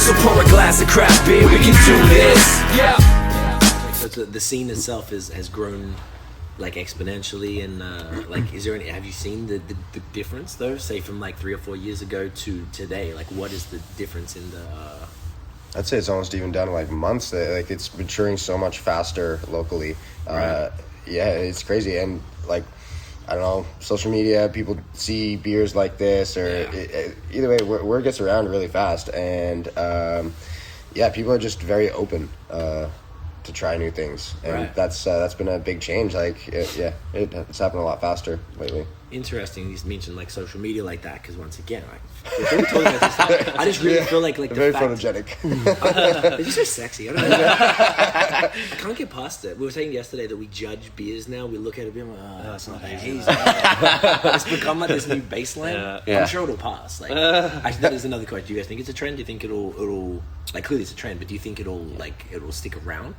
So pour a glass of craft beer, we can do this. Yeah. So the scene itself has grown like exponentially, and like, is there any? Have you seen the difference though? Say from like 3 or 4 years ago to today. Like, what is the difference in the? I'd say it's almost even down to like months. Like, it's maturing so much faster locally. Right. Yeah, it's crazy. And like, I don't know, social media, people see beers like this, or either way, word gets around really fast. And yeah, people are just very open to try new things, and that's been a big change. Like, it's happened a lot faster lately. Interesting. You mentioned like social media like that, because once again, I just really feel like very photogenic. It's just so sexy. I don't know. I can't get past it. We were saying yesterday that we judge beers now. We look at it and be like, oh, it's not hazy. It's become like this new baseline. I'm sure it'll pass. Like, actually, there's another question. Do you guys think it's a trend? Do you think it'll like, clearly it's a trend, but do you think it'll stick around?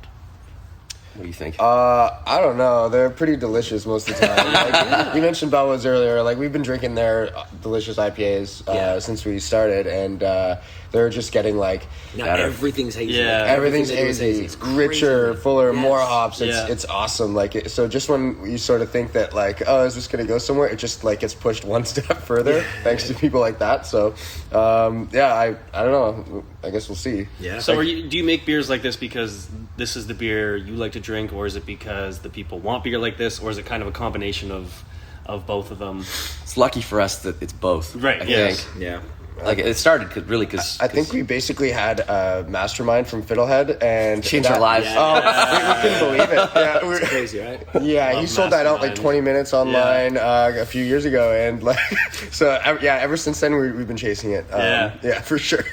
What do you think? I don't know. They're pretty delicious most of the time. Like, you mentioned BAOS earlier. Like, we've been drinking their delicious IPAs since we started, and they're just getting like better. Everything's hazy. Yeah, everything's hazy. It's richer, fuller, more hops. It's awesome. Like, so just when you sort of think that like, oh, is this gonna go somewhere? It just like gets pushed one step further thanks to people like that. So I don't know. I guess we'll see. Yeah. So do you make beers like this because this is the beer you like to drink, or is it because the people want beer like this, or is it kind of a combination of both of them? It's lucky for us that it's both. Right. I think. Yeah. Like, it started because I think we basically had a mastermind from Fiddlehead and changed our lives. We couldn't believe it. Yeah, it's crazy, right? Yeah, he sold that out like 20 minutes online a few years ago, and like, so ever since then we've been chasing it. Yeah, for sure.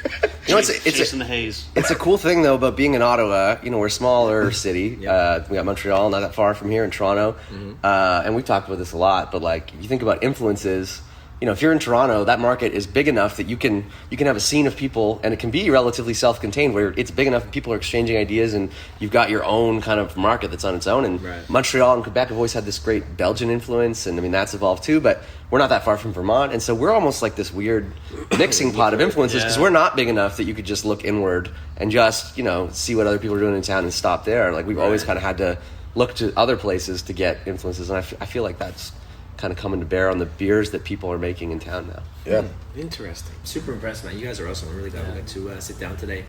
You know, it's chasing the haze. It's a cool thing though about being in Ottawa. You know, we're a smaller city. We got Montreal, not that far from here, in Toronto, and we've talked about this a lot. But like, you think about influences. You know, if you're in Toronto, that market is big enough that you can have a scene of people, and it can be relatively self-contained, where it's big enough that people are exchanging ideas, and you've got your own kind of market that's on its own. And Montreal and Quebec have always had this great Belgian influence, and I mean, that's evolved too. But we're not that far from Vermont, and so we're almost like this weird mixing pot of influences, because we're not big enough that you could just look inward and just, you know, see what other people are doing in town and stop there. Like, we've always kind of had to look to other places to get influences, and I feel like that's kind of coming to bear on the beers that people are making in town now. Yeah. Interesting. Super impressed, man. You guys are awesome. I'm really glad we got to sit down today.